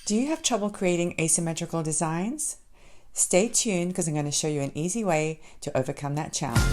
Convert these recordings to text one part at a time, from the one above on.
Do you have trouble creating asymmetrical designs? Stay tuned because I'm going to show you an easy way to overcome that challenge.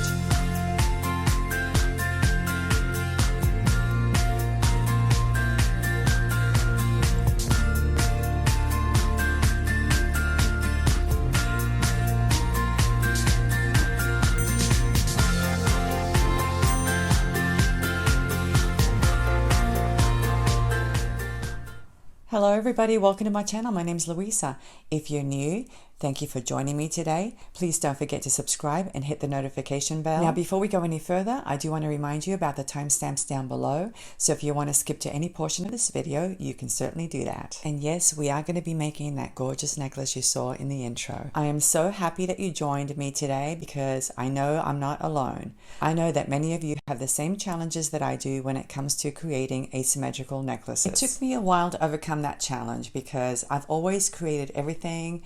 Hello everybody, welcome to my channel. My name is Luisa. If you're new, thank you for joining me today. Please don't forget to subscribe and hit the notification bell. Now before we go any further, I do want to remind you about the timestamps down below. So if you want to skip to any portion of this video, you can certainly do that. And yes, we are going to be making that gorgeous necklace you saw in the intro. I am so happy that you joined me today because I know I'm not alone. I know that many of you have the same challenges that I do when it comes to creating asymmetrical necklaces. It took me a while to overcome that challenge because I've always created everything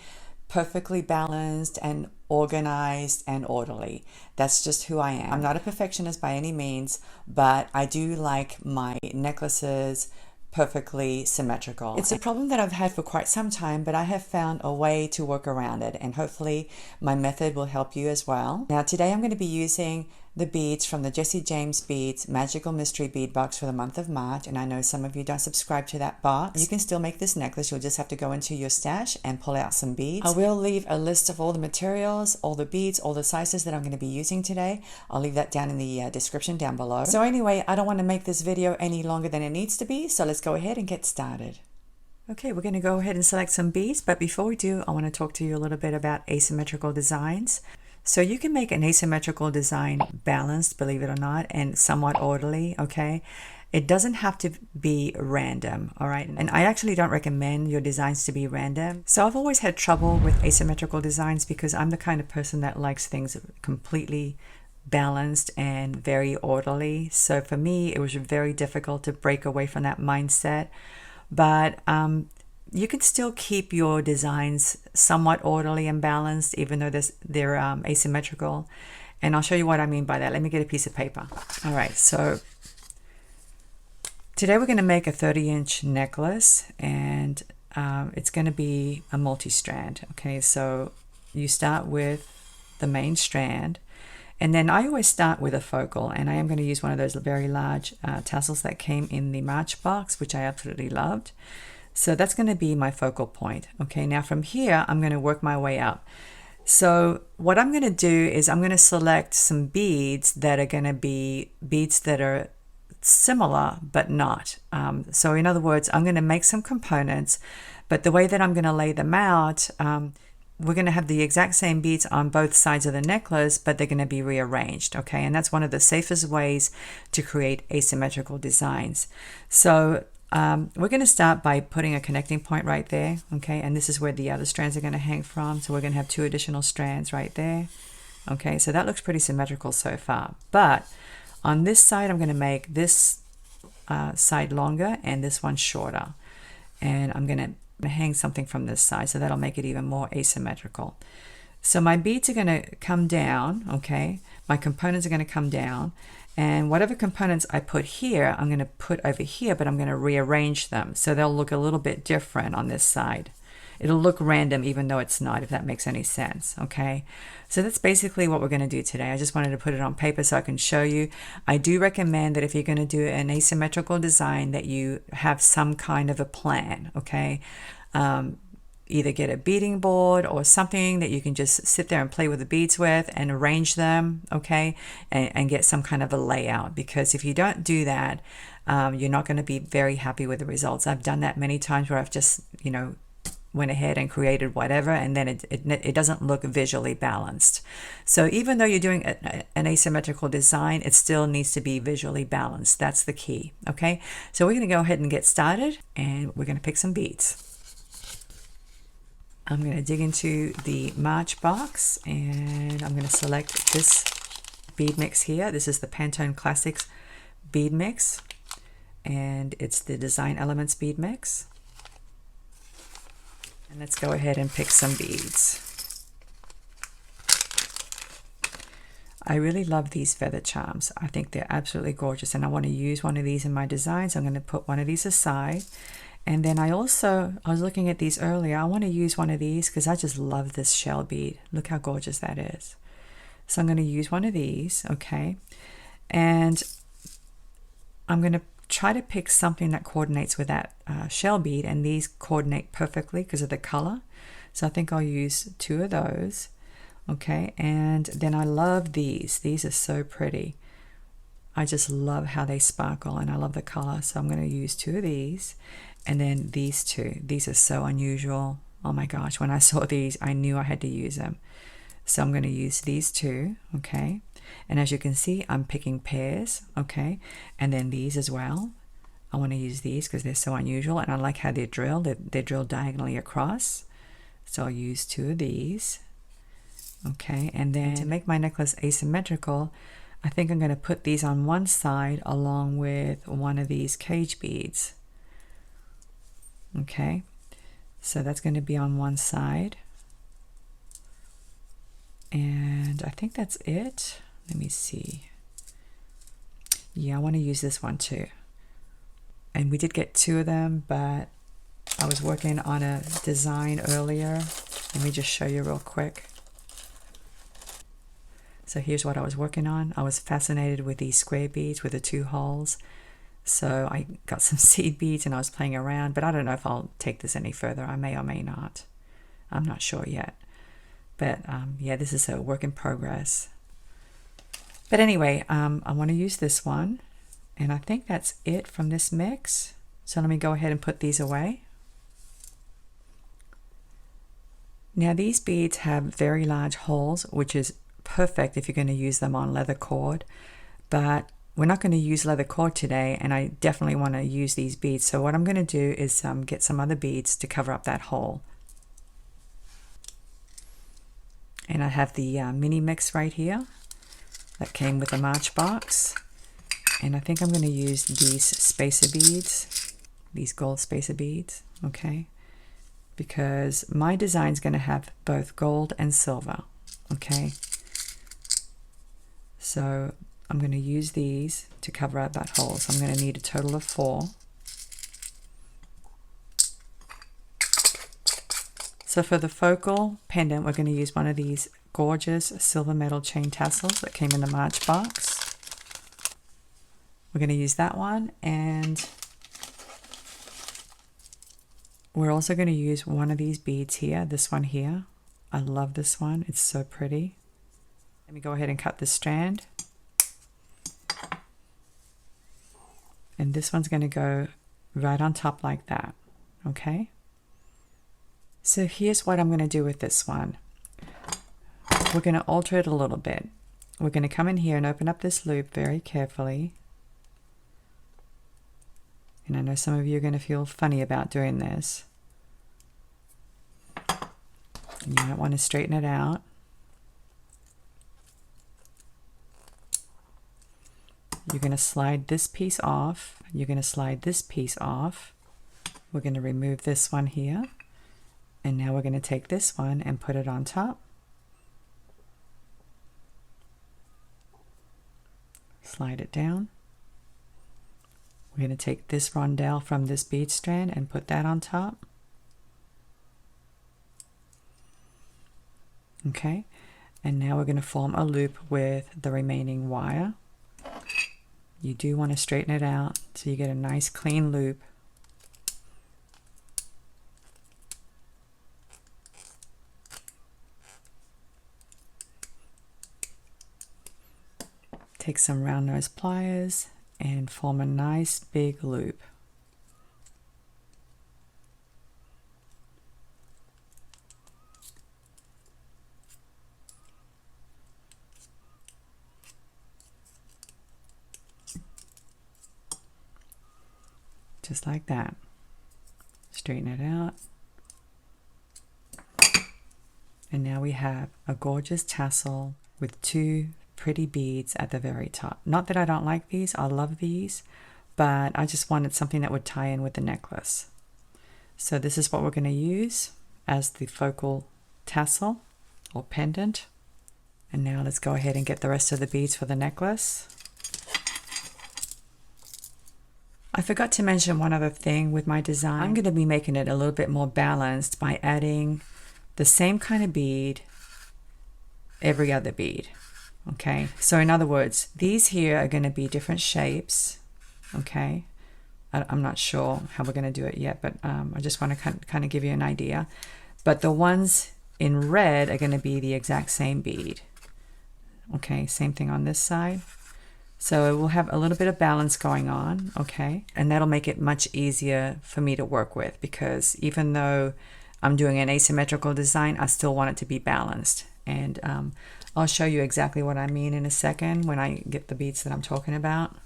perfectly balanced and organized and orderly. That's just who I am. I'm not a perfectionist by any means, but I do like my necklaces perfectly symmetrical. It's a problem that I've had for quite some time, but I have found a way to work around it, and hopefully my method will help you as well. Now today I'm going to be using the beads from the Jesse James Beads Magical Mystery Bead Box for the month of March, and I know some of you don't subscribe to that box. You can still make this necklace. You'll just have to go into your stash and pull out some beads. I will leave a list of all the materials, all the beads, all the sizes that I'm going to be using today. I'll leave that down in the description down below. So anyway, I don't want to make this video any longer than it needs to be, so let's go ahead and get started. Okay, we're going to go ahead and select some beads, but before we do, I want to talk to you a little bit about asymmetrical designs. So you can make an asymmetrical design balanced, believe it or not, and somewhat orderly, okay? It doesn't have to be random, all right? And I actually don't recommend your designs to be random. So I've always had trouble with asymmetrical designs because I'm the kind of person that likes things completely balanced and very orderly. So for me, it was very difficult to break away from that mindset. But you can still keep your designs somewhat orderly and balanced even though they're asymmetrical. And I'll show you what I mean by that. Let me get a piece of paper. All right, so today we're going to make a 30-inch necklace, and it's going to be a multi-strand. Okay, so you start with the main strand, and then I always start with a focal, and I am going to use one of those very large tassels that came in the March box, which I absolutely loved. So that's going to be my focal point. Okay, now from here, I'm going to work my way up. So what I'm going to do is I'm going to select some beads that are going to be beads that are similar, but not. So in other words, I'm going to make some components, but the way that I'm going to lay them out, we're going to have the exact same beads on both sides of the necklace, but they're going to be rearranged, okay? And that's one of the safest ways to create asymmetrical designs. So we're going to start by putting a connecting point right there, okay? And this is where the other strands are going to hang from. So we're going to have 2 additional strands right there. Okay, so that looks pretty symmetrical so far. But on this side, I'm going to make this side longer and this one shorter. And I'm going to hang something from this side, so that'll make it even more asymmetrical. So my beads are going to come down, okay? My components are going to come down. And whatever components I put here, I'm going to put over here, but I'm going to rearrange them. So they'll look a little bit different on this side. It'll look random even though it's not, if that makes any sense, okay? So that's basically what we're going to do today. I just wanted to put it on paper so I can show you. I do recommend that if you're going to do an asymmetrical design that you have some kind of a plan, okay? Either get a beading board or something that you can just sit there and play with the beads with and arrange them, okay, and get some kind of a layout, because if you don't do that, you're not going to be very happy with the results. I've done that many times where I've just, you know, went ahead and created whatever, and then it doesn't look visually balanced. So even though you're doing an asymmetrical design, it still needs to be visually balanced. That's the key, okay? So we're going to go ahead and get started, and we're going to pick some beads. I'm going to dig into the March box, and I'm going to select this bead mix here. This is the Pantone Classics bead mix, and it's the Design Elements bead mix. And let's go ahead and pick some beads. I really love these feather charms. I think they're absolutely gorgeous, and I want to use one of these in my design, so I'm going to put one of these aside. And then I was looking at these earlier. I want to use one of these because I just love this shell bead. Look how gorgeous that is. So I'm going to use one of these, okay? And I'm going to try to pick something that coordinates with that shell bead, and these coordinate perfectly because of the color. So I think I'll use 2 of those, okay? And then I love these. These are so pretty. I just love how they sparkle, and I love the color. So I'm going to use 2 of these, and then these 2. These are so unusual. Oh my gosh, when I saw these, I knew I had to use them. So I'm going to use these 2, okay? And as you can see, I'm picking pairs, okay? And then these as well. I want to use these because they're so unusual, and I like how they're drilled. They're drilled diagonally across. So I'll use 2 of these, okay? And then to make my necklace asymmetrical, I think I'm going to put these on one side along with one of these cage beads, okay? So that's going to be on one side. And I think that's it. Let me see. Yeah, I want to use this one too. And we did get 2 of them, but I was working on a design earlier. Let me just show you real quick. So here's what I was working on. I was fascinated with these square beads with the 2 holes. So I got some seed beads and I was playing around, but I don't know if I'll take this any further. I may or may not. I'm not sure yet. But yeah, this is a work in progress. But anyway, I want to use this one. And I think that's it from this mix. So let me go ahead and put these away. Now these beads have very large holes, which is perfect if you're going to use them on leather cord. But we're not going to use leather cord today, and I definitely want to use these beads. So what I'm going to do is get some other beads to cover up that hole. And I have the mini mix right here that came with the March box. And I think I'm going to use these spacer beads, these gold spacer beads, okay? Because my design is going to have both gold and silver, okay? So I'm going to use these to cover up that hole. So I'm going to need a total of 4. So for the focal pendant, we're going to use one of these gorgeous silver metal chain tassels that came in the March box. We're going to use that one, and we're also going to use one of these beads here, this one here. I love this one. It's so pretty. Let me go ahead and cut this strand. And this one's going to go right on top like that, okay? So here's what I'm going to do with this one. We're going to alter it a little bit. We're going to come in here and open up this loop very carefully. And I know some of you are going to feel funny about doing this. You might want to straighten it out. You're going to slide this piece off. You're going to slide this piece off. We're going to remove this one here. And now we're going to take this one and put it on top. Slide it down. We're going to take this rondelle from this bead strand and put that on top. Okay, and now we're going to form a loop with the remaining wire. You do want to straighten it out so you get a nice clean loop. Take some round nose pliers and form a nice big loop. Just like that. Straighten it out. And now we have a gorgeous tassel with 2 pretty beads at the very top. Not that I don't like these, I love these, but I just wanted something that would tie in with the necklace. So this is what we're going to use as the focal tassel or pendant. And now let's go ahead and get the rest of the beads for the necklace. I forgot to mention one other thing with my design. I'm going to be making it a little bit more balanced by adding the same kind of bead every other bead. Okay, so in other words, these here are going to be different shapes. Okay, I'm not sure how we're going to do it yet, but I just want to kind of give you an idea. But the ones in red are going to be the exact same bead. Okay, same thing on this side. So we'll have a little bit of balance going on, okay? And that'll make it much easier for me to work with, because even though I'm doing an asymmetrical design, I still want it to be balanced. And I'll show you exactly what I mean in a second when I get the beads that I'm talking about.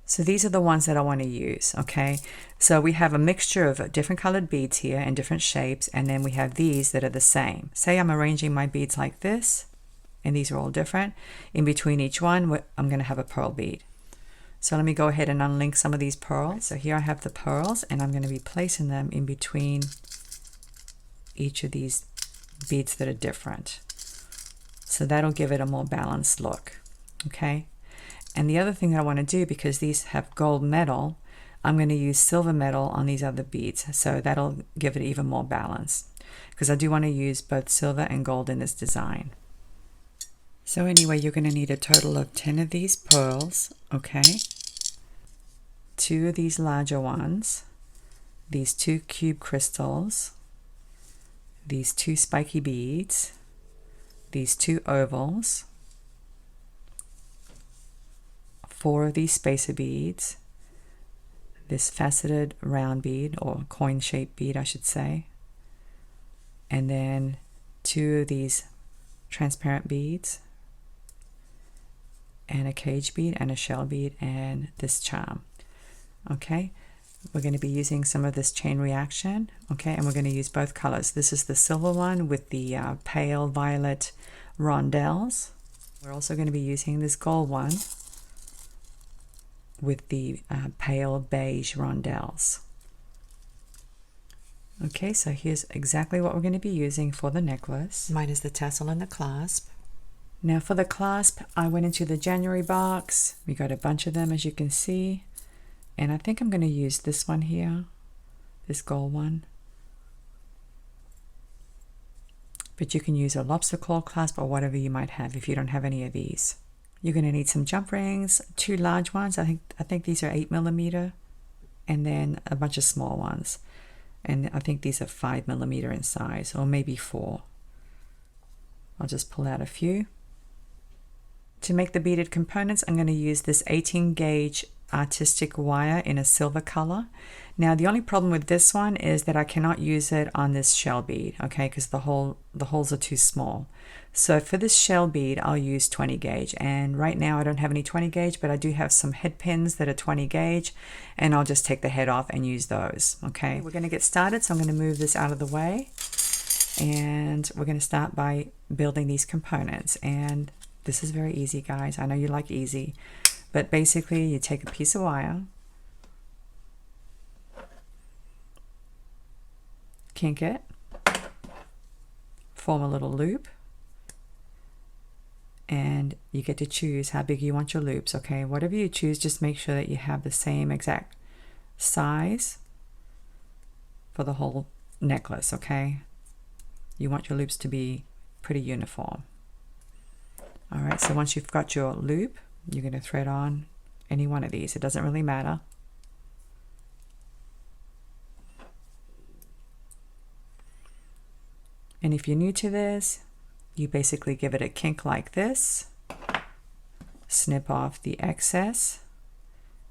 So these are the ones that I want to use, okay? So we have a mixture of different colored beads here and different shapes, and then we have these that are the same. Say I'm arranging my beads like this, and these are all different. In between each one, I'm going to have a pearl bead. So let me go ahead and unlink some of these pearls. So here I have the pearls, and I'm going to be placing them in between each of these beads that are different. So that'll give it a more balanced look, okay? And the other thing that I want to do, because these have gold metal, I'm going to use silver metal on these other beads. So that'll give it even more balance, because I do want to use both silver and gold in this design. So anyway, you're going to need a total of 10 of these pearls, okay? 2 of these larger ones, these 2 cube crystals, these 2 spiky beads, these 2 ovals, 4 of these spacer beads, this faceted round bead, or coin-shaped bead I should say, and then 2 of these transparent beads, and a cage bead and a shell bead and this charm. Okay, we're going to be using some of this chain reaction, okay, and we're going to use both colors. This is the silver one with the pale violet rondelles. We're also going to be using this gold one with the pale beige rondelles. Okay, so here's exactly what we're going to be using for the necklace. Mine is the tassel and the clasp. Now for the clasp, I went into the January box. We got a bunch of them, as you can see. And I think I'm going to use this one here, this gold one. But you can use a lobster claw clasp or whatever you might have if you don't have any of these. You're going to need some jump rings, 2 large ones. I think these are 8mm, and then a bunch of small ones. And I think these are 5mm in size, or maybe 4. I'll just pull out a few. To make the beaded components, I'm going to use this 18 gauge artistic wire in a silver color. Now the only problem with this one is that I cannot use it on this shell bead, okay, because the holes are too small. So for this shell bead, I'll use 20 gauge, and right now I don't have any 20 gauge, but I do have some head pins that are 20 gauge, and I'll just take the head off and use those. Okay, we're going to get started, so I'm going to move this out of the way, and we're going to start by building these components. And this is very easy, guys. I know you like easy, but basically you take a piece of wire, kink it, form a little loop, and you get to choose how big you want your loops. Okay, whatever you choose, just make sure that you have the same exact size for the whole necklace. Okay, you want your loops to be pretty uniform. All right, so once you've got your loop, you're going to thread on any one of these. It doesn't really matter. And if you're new to this, you basically give it a kink like this, snip off the excess,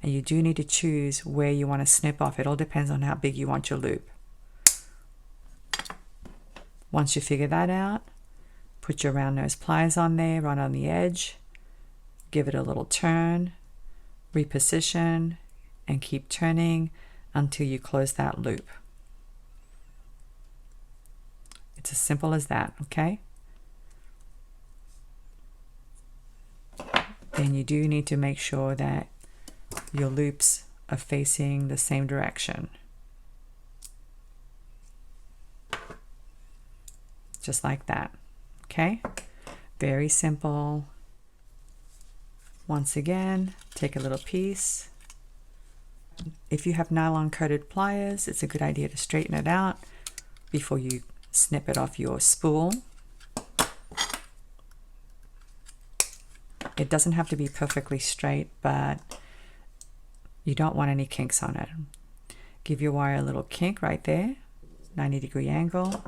and you do need to choose where you want to snip off. It all depends on how big you want your loop. Once you figure that out, put your round nose pliers on there, right on the edge, give it a little turn, reposition, and keep turning until you close that loop. It's as simple as that, okay? Then you do need to make sure that your loops are facing the same direction. Just like that, okay? Very simple. Once again, take a little piece, if you have nylon coated pliers, it's a good idea to straighten it out before you snip it off your spool. It doesn't have to be perfectly straight, but you don't want any kinks on it. Give your wire a little kink right there, 90-degree angle.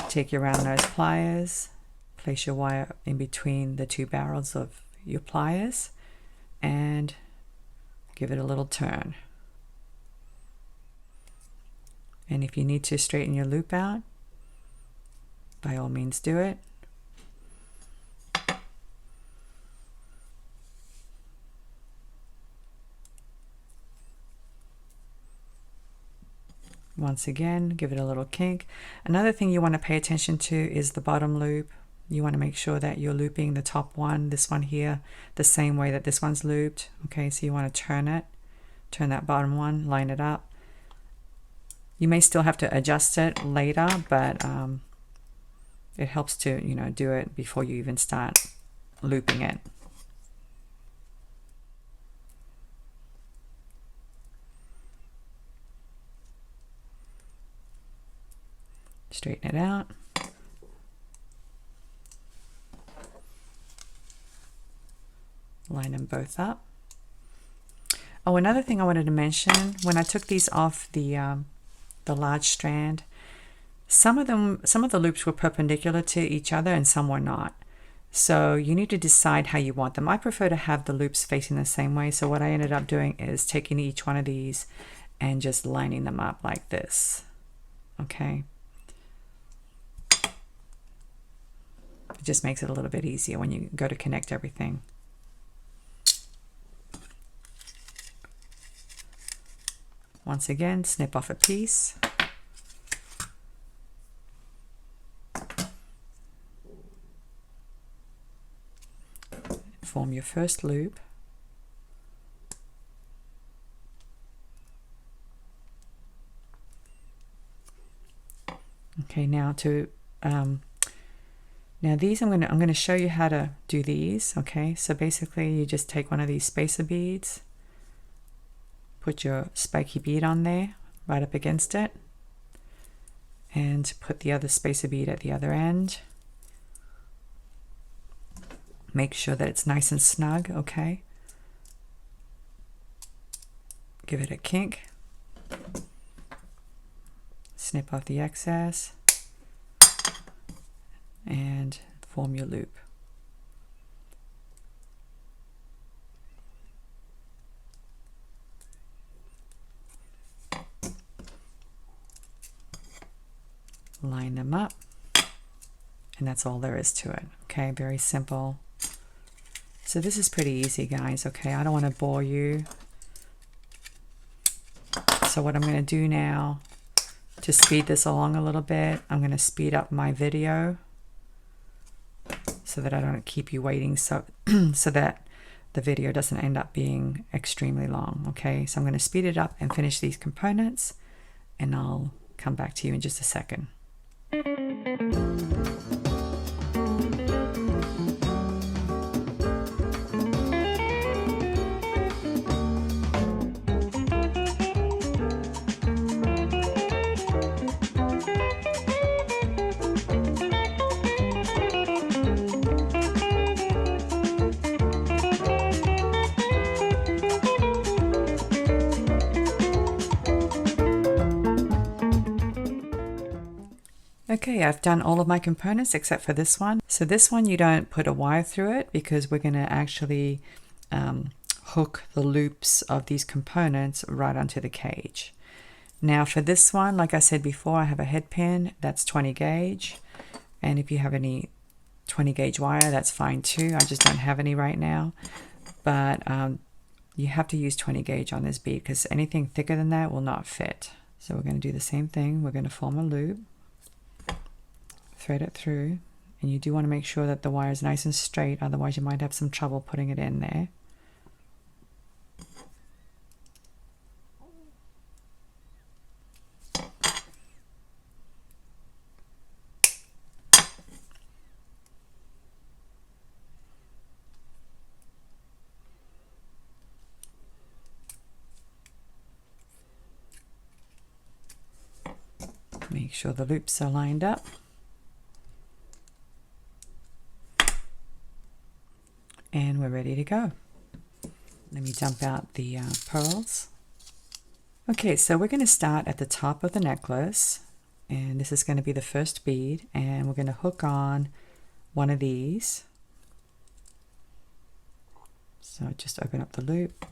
Take your round nose pliers, place your wire in between the two barrels of your pliers, and give it a little turn. And if you need to straighten your loop out, by all means do it. Once again, give it a little kink. Another thing you want to pay attention to is the bottom loop. You want to make sure that you're looping the top one, this one here, the same way that this one's looped. Okay, so you want to turn it, turn that bottom one, line it up. You may still have to adjust it later, but it helps to, do it before you even start looping it. Straighten it out. Line them both up. Oh, another thing I wanted to mention, when I took these off the large strand, some of the loops were perpendicular to each other and some were not. So you need to decide how you want them. I prefer to have the loops facing the same way. So what I ended up doing is taking each one of these and just lining them up like this. Okay. It just makes it a little bit easier when you go to connect everything. Once again, snip off a piece. Form your first loop. Okay, now these I'm going to show you how to do these. Okay, so basically you just take one of these spacer beads, put your spiky bead on there right up against it, and put the other spacer bead at the other end. Make sure that it's nice and snug. Okay, give it a kink, snip off the excess, and form your loop. Line them up, and that's all there is to it. Okay, very simple. So this is pretty easy, guys. Okay, I don't want to bore you. So what I'm going to do now, to speed this along a little bit, I'm going to speed up my video so that I don't keep you waiting, so that the video doesn't end up being extremely long. Okay, so I'm going to speed it up and finish these components, and I'll come back to you in just a second. Okay, I've done all of my components except for this one. So this one you don't put a wire through it because we're going to actually hook the loops of these components right onto the cage. Now for this one, like I said before, I have a head pin that's 20 gauge. And if you have any 20 gauge wire, that's fine too. I just don't have any right now. But you have to use 20 gauge on this bead because anything thicker than that will not fit. So we're going to do the same thing. We're going to form a loop. Thread it through, and you do want to make sure that the wire is nice and straight, otherwise you might have some trouble putting it in there. Make sure the loops are lined up. And we're ready to go. Let me dump out the pearls. Okay, so we're going to start at the top of the necklace, and this is going to be the first bead, and we're going to hook on one of these. So just open up the loop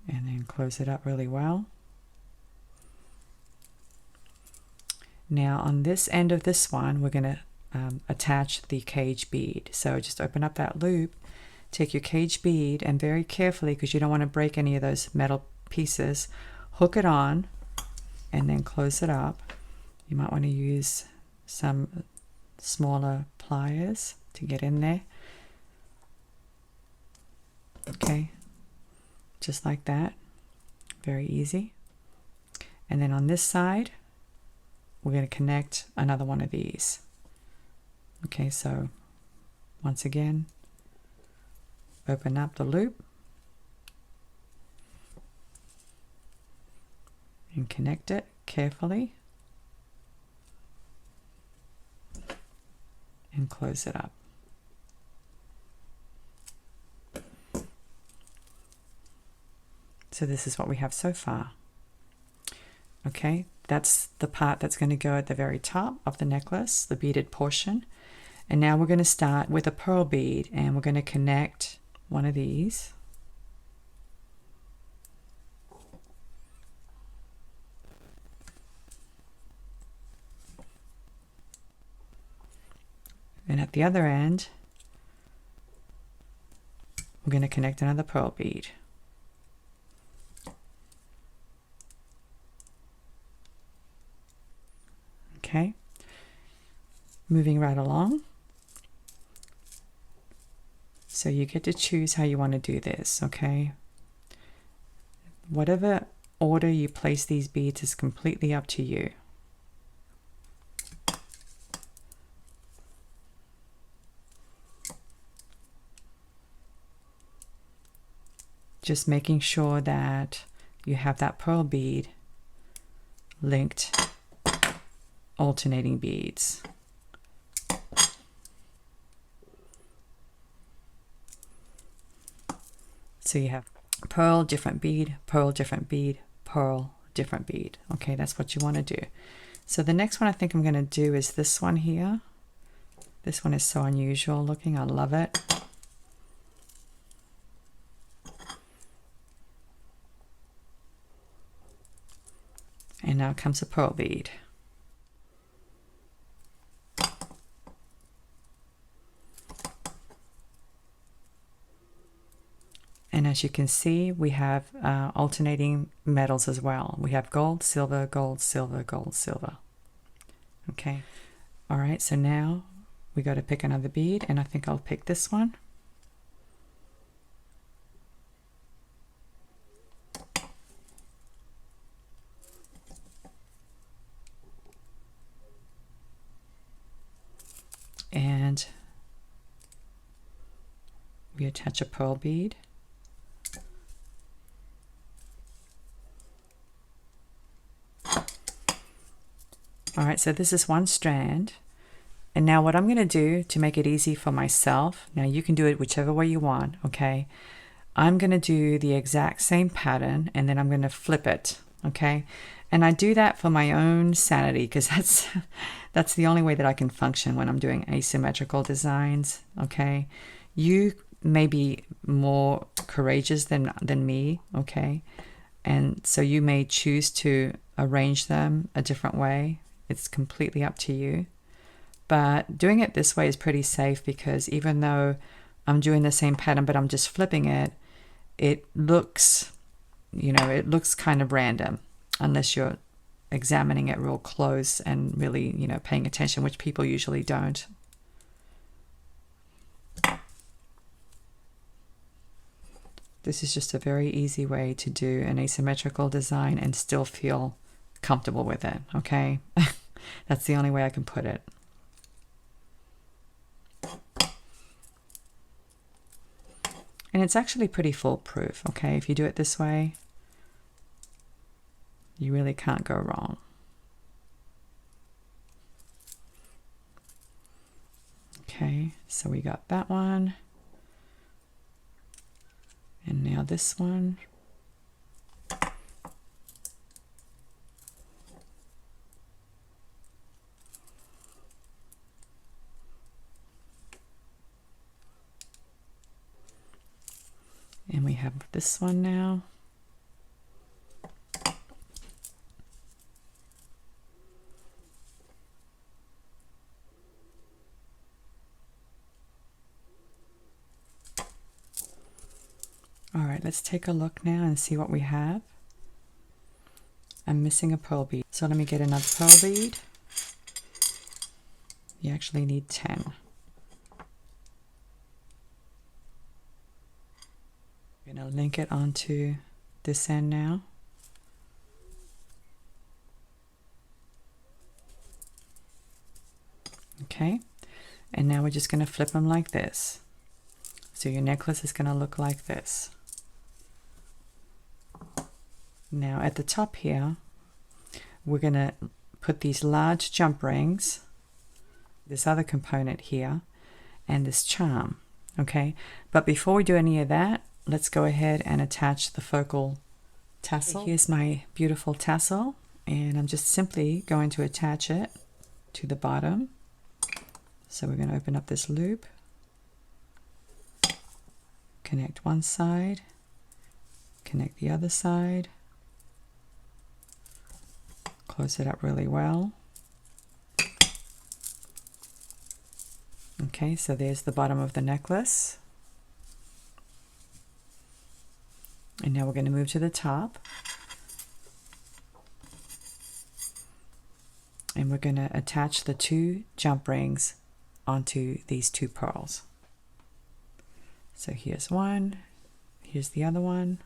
and then close it up really well. Now on this end of this one, we're going to attach the cage bead. So just open up that loop, take your cage bead, and very carefully, because you don't want to break any of those metal pieces, hook it on and then close it up. You might want to use some smaller pliers to get in there. Okay, just like that. Very easy. And then on this side, we're going to connect another one of these. Okay, so once again, open up the loop and connect it carefully and close it up. So this is what we have so far. Okay, that's the part that's going to go at the very top of the necklace, the beaded portion. And now we're going to start with a pearl bead, and we're going to connect one of these. And at the other end, we're going to connect another pearl bead. Okay, moving right along. So you get to choose how you want to do this, okay? Whatever order you place these beads is completely up to you. Just making sure that you have that pearl bead linked, alternating beads. So you have pearl, different bead, pearl, different bead, pearl, different bead. Okay, that's what you want to do. So the next one I think I'm going to do is this one here. This one is so unusual looking. I love it. And now comes a pearl bead. And as you can see, we have alternating metals as well. We have gold, silver, gold, silver, gold, silver. Okay. All right, so now we got to pick another bead, and I think I'll pick this one. And we attach a pearl bead. All right, so this is one strand. And now what I'm going to do to make it easy for myself, now you can do it whichever way you want, okay? I'm going to do the exact same pattern, and then I'm going to flip it, okay? And I do that for my own sanity, because that's the only way that I can function when I'm doing asymmetrical designs, okay? You may be more courageous than me, okay? And so you may choose to arrange them a different way. It's completely up to you. But doing it this way is pretty safe, because even though I'm doing the same pattern, but I'm just flipping it, it looks, you know, it looks kind of random unless you're examining it real close and really, you know, paying attention, which people usually don't. This is just a very easy way to do an asymmetrical design and still feel comfortable with it, okay? That's the only way I can put it. And it's actually pretty foolproof, okay? If you do it this way, You really can't go wrong. Okay, so we got that one. And now this one. And we have this one now. All right, let's take a look now and see what we have. I'm missing a pearl bead, so let me get another pearl bead. You actually need 10. I'm going to link it onto this end now. Okay, and now we're just going to flip them like this. So your necklace is going to look like this. Now at the top here, we're going to put these large jump rings, this other component here, and this charm. Okay, but before we do any of that, let's go ahead and attach the focal tassel. Here's my beautiful tassel, and I'm just simply going to attach it to the bottom. So we're going to open up this loop, connect one side, connect the other side, close it up really well. Okay, so there's the bottom of the necklace. And now we're going to move to the top. And we're going to attach the 2 jump rings onto these 2 pearls. So here's one, here's the other one.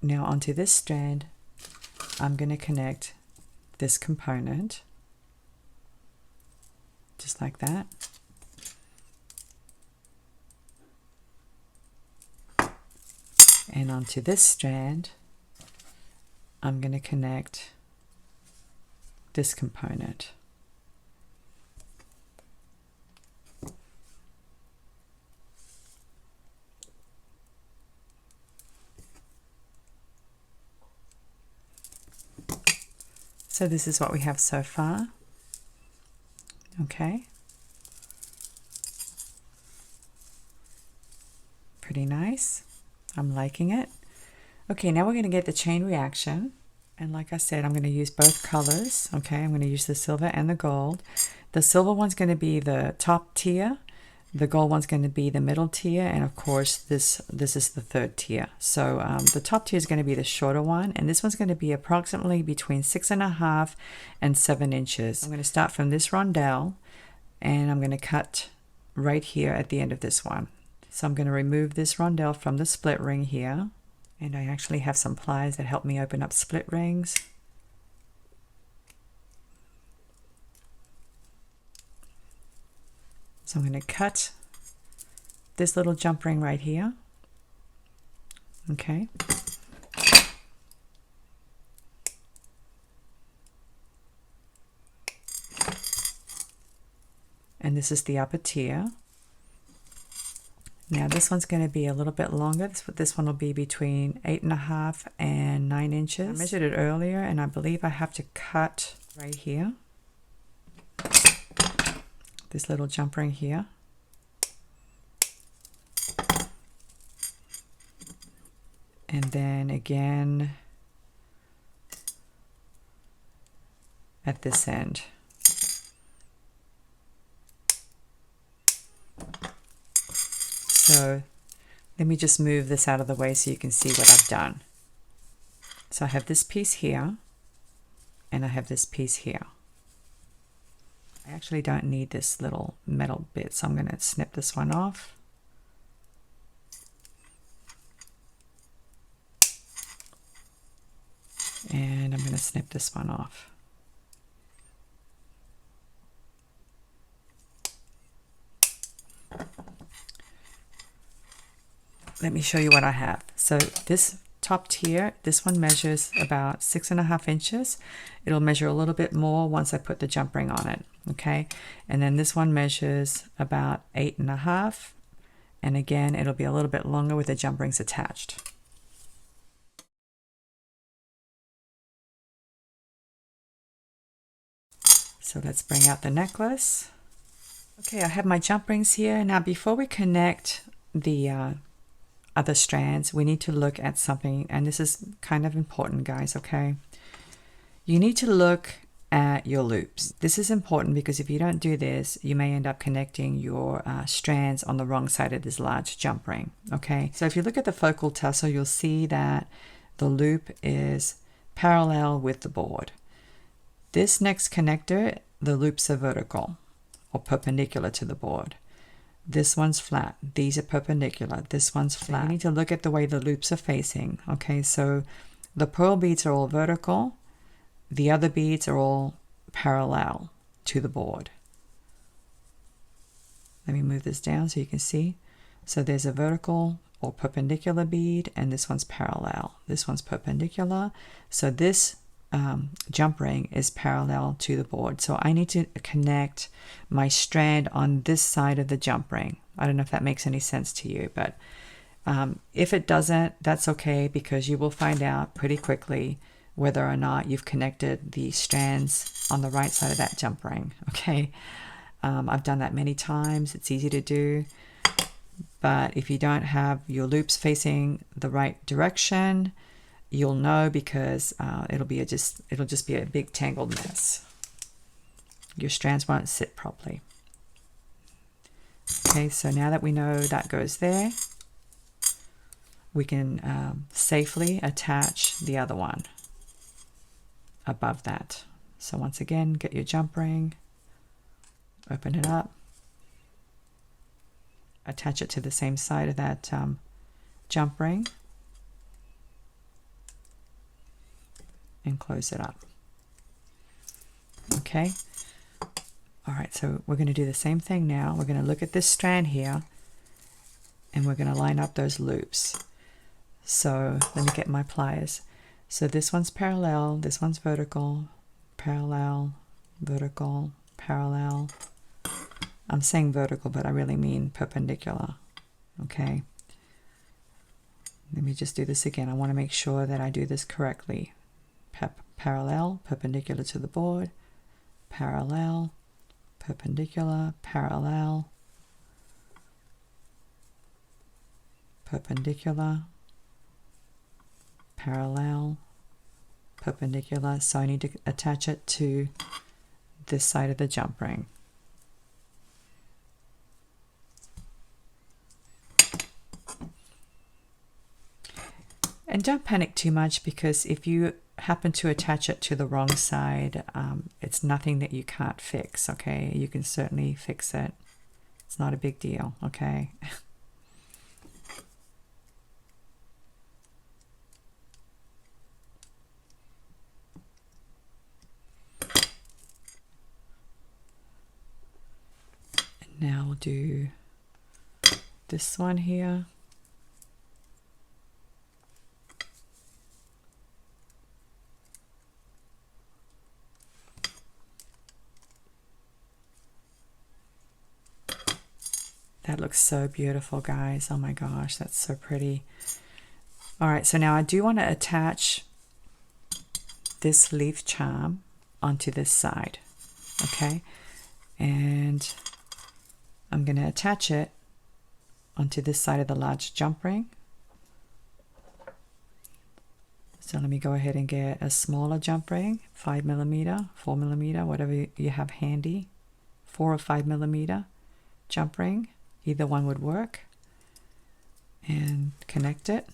Now onto this strand, I'm going to connect this component, just like that. And onto this strand, I'm going to connect this component. So this is what we have so far. Okay. Pretty nice. I'm liking it. Okay, now we're going to get the chain reaction. And like I said, I'm going to use both colors. Okay, I'm going to use the silver and the gold. The silver one's going to be the top tier. The gold one's going to be the middle tier. And of course, this is the third tier. So the top tier is going to be the shorter one. And this one's going to be approximately between 6.5 and 7 inches. I'm going to start from this rondelle. And I'm going to cut right here at the end of this one. So I'm going to remove this rondelle from the split ring here. And I actually have some pliers that help me open up split rings. So I'm going to cut this little jump ring right here. Okay. And this is the upper tier. Now this one's going to be a little bit longer. This one will be between 8.5 and 9 inches. I measured it earlier and I believe I have to cut right here. This little jump ring here. And then again at this end. So let me just move this out of the way so you can see what I've done. So I have this piece here and I have this piece here. I actually don't need this little metal bit, so I'm going to snip this one off. And I'm going to snip this one off. let me show you what I have. So this top tier, this one measures about 6.5 inches. It'll measure a little bit more once I put the jump ring on it. Okay, and then this one measures about 8.5, and again it'll be a little bit longer with the jump rings attached. So let's bring out the necklace. Okay, I have my jump rings here. Now before we connect the other strands, we need to look at something, and this is kind of important, guys. Okay, you need to look at your loops. This is important because if you don't do this, you may end up connecting your strands on the wrong side of this large jump ring. Okay, so if you look at the focal tassel, you'll see that the loop is parallel with the board. This next connector, the loops are vertical or perpendicular to the board. This one's flat. These are perpendicular. This one's flat. So you need to look at the way the loops are facing. Okay, so the pearl beads are all vertical. The other beads are all parallel to the board. Let me move this down so you can see. So there's a vertical or perpendicular bead, and this one's parallel. This one's perpendicular. So this jump ring is parallel to the board. So I need to connect my strand on this side of the jump ring. I don't know if that makes any sense to you, but if it doesn't, that's okay, because you will find out pretty quickly whether or not you've connected the strands on the right side of that jump ring. Okay, I've done that many times. It's easy to do, but if you don't have your loops facing the right direction, you'll know, because it'll just be a big tangled mess. Your strands won't sit properly. Okay, so now that we know that goes there, we can safely attach the other one above that. So once again, get your jump ring, open it up, attach it to the same side of that jump ring, and close it up. Okay, all right, so we're going to do the same thing now. We're going to look at this strand here, and we're going to line up those loops. So let me get my pliers. So this one's parallel, this one's vertical, parallel, vertical, parallel. I'm saying vertical, but I really mean perpendicular. Okay, let me just do this again. I want to make sure that I do this correctly. Parallel, perpendicular to the board, parallel, perpendicular, parallel, perpendicular, parallel, perpendicular. So I need to attach it to this side of the jump ring. And don't panic too much, because if you happen to attach it to the wrong side, it's nothing that you can't fix. Okay, you can certainly fix it. It's not a big deal. Okay. Now we'll do this one here. That looks so beautiful, guys. Oh my gosh, that's so pretty. All right, so now I do want to attach this leaf charm onto this side. Okay, and I'm going to attach it onto this side of the large jump ring. So let me go ahead and get a smaller jump ring, 5mm, 4mm, whatever you have handy, 4 or 5mm jump ring. Either one would work, and connect it.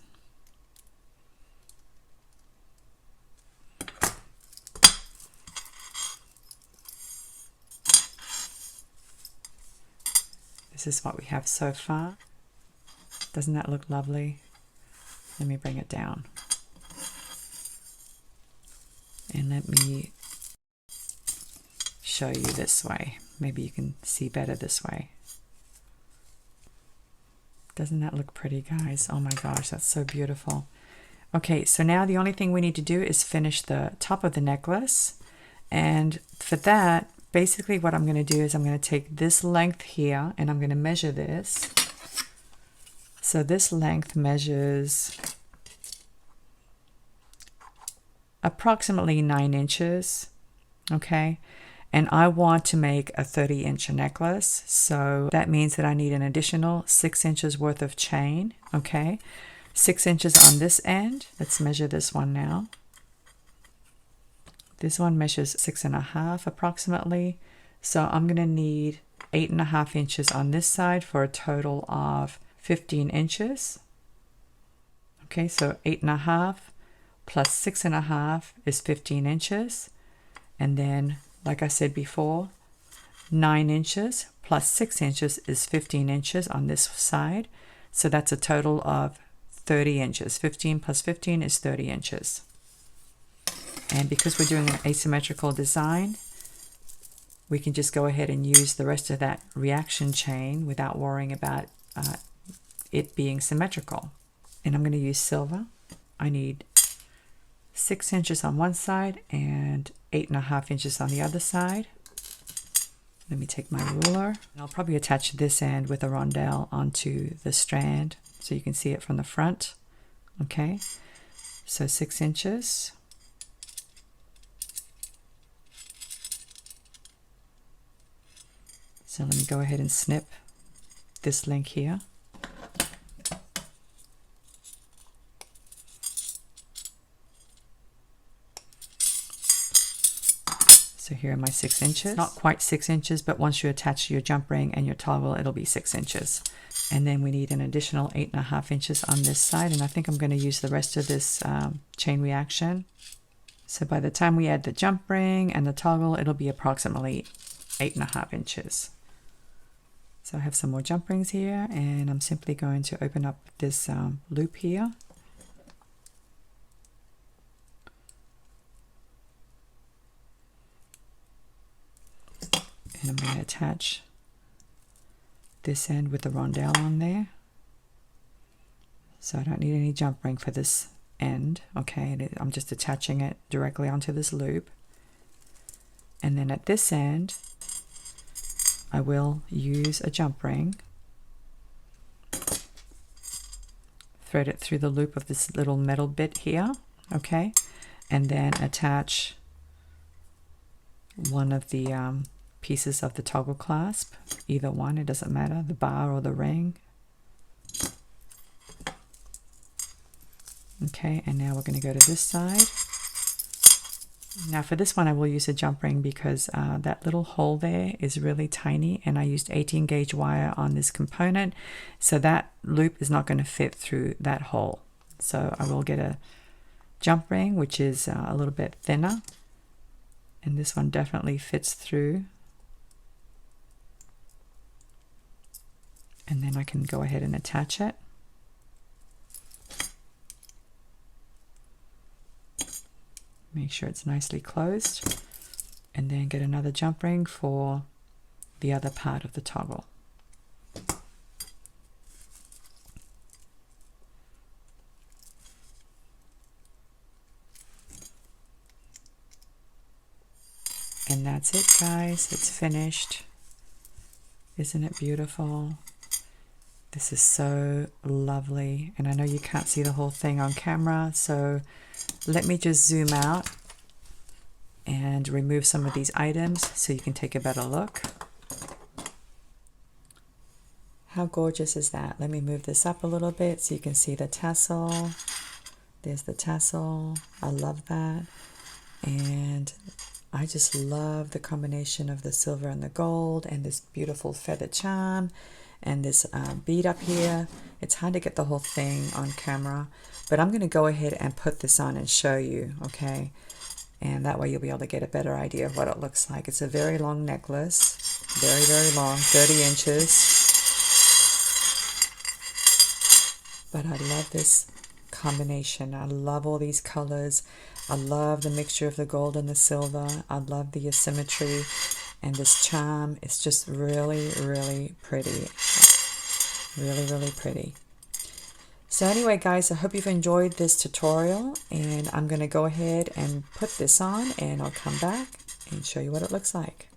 This is what we have so far. Doesn't that look lovely? Let me bring it down. And let me show you this way. Maybe you can see better this way. Doesn't that look pretty, guys? Oh my gosh, that's so beautiful. Okay, so now the only thing we need to do is finish the top of the necklace. And for that, basically what I'm going to do is I'm going to take this length here and I'm going to measure this. So this length measures approximately 9 inches, okay? And I want to make a 30-inch necklace, so that means that I need an additional 6 inches worth of chain, okay? 6 inches on this end. Let's measure this one now. This one measures 6.5 approximately, so I'm going to need 8.5 inches on this side for a total of 15 inches. Okay, so 8.5 plus 6.5 is 15 inches, and then, like I said before, 9 inches plus 6 inches is 15 inches on this side, so that's a total of 30 inches. 15 plus 15 is 30 inches. And because we're doing an asymmetrical design, we can just go ahead and use the rest of that reaction chain without worrying about it being symmetrical. And I'm going to use silver. I need 6 inches on one side and 8.5 inches on the other side. Let me take my ruler. I'll probably attach this end with a rondelle onto the strand so you can see it from the front. Okay, so 6 inches. So let me go ahead and snip this link here. So here are my 6 inches. Not quite 6 inches, but once you attach your jump ring and your toggle, it'll be 6 inches. And then we need an additional 8.5 inches on this side, and I think I'm going to use the rest of this chain reaction. So by the time we add the jump ring and the toggle, it'll be approximately 8.5 inches. So I have some more jump rings here, and I'm simply going to open up this loop here. And I'm going to attach this end with the rondelle on there. So I don't need any jump ring for this end, okay? I'm just attaching it directly onto this loop. And then at this end, I will use a jump ring, thread it through the loop of this little metal bit here, okay? And then attach one of the pieces of the toggle clasp, either one, it doesn't matter, the bar or the ring. Okay, and now we're going to go to this side. Now for this one I will use a jump ring because that little hole there is really tiny, and I used 18 gauge wire on this component, so that loop is not going to fit through that hole. So I will get a jump ring which is a little bit thinner, and this one definitely fits through. And then I can go ahead and attach it. Make sure it's nicely closed, and then get another jump ring for the other part of the toggle. And that's it, guys. It's finished. Isn't it beautiful? This is so lovely, and I know you can't see the whole thing on camera, so let me just zoom out and remove some of these items so you can take a better look. How gorgeous is that? Let me move this up a little bit so you can see the tassel. There's the tassel. I love that. And I just love the combination of the silver and the gold and this beautiful feather charm and this bead up here. It's hard to get the whole thing on camera, but I'm going to go ahead and put this on and show you, okay? And that way you'll be able to get a better idea of what it looks like. It's a very long necklace, very, very long, 30 inches. But I love this combination. I love all these colors. I love the mixture of the gold and the silver. I love the asymmetry. And this charm is just really, really pretty. Really, really pretty. So anyway, guys, I hope you've enjoyed this tutorial, and I'm going to go ahead and put this on, and I'll come back and show you what it looks like.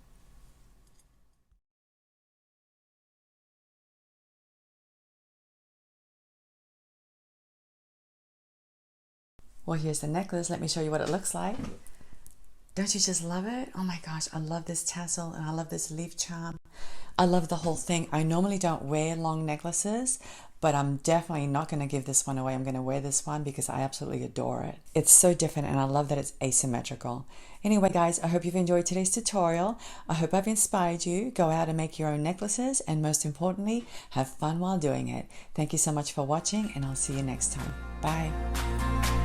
Well, here's the necklace. Let me show you what it looks like. Don't you just love it? Oh my gosh, I love this tassel and I love this leaf charm. I love the whole thing. I normally don't wear long necklaces, but I'm definitely not going to give this one away. I'm going to wear this one because I absolutely adore it. It's so different and I love that it's asymmetrical. Anyway, guys, I hope you've enjoyed today's tutorial. I hope I've inspired you. Go out and make your own necklaces and most importantly, have fun while doing it. Thank you so much for watching and I'll see you next time. Bye.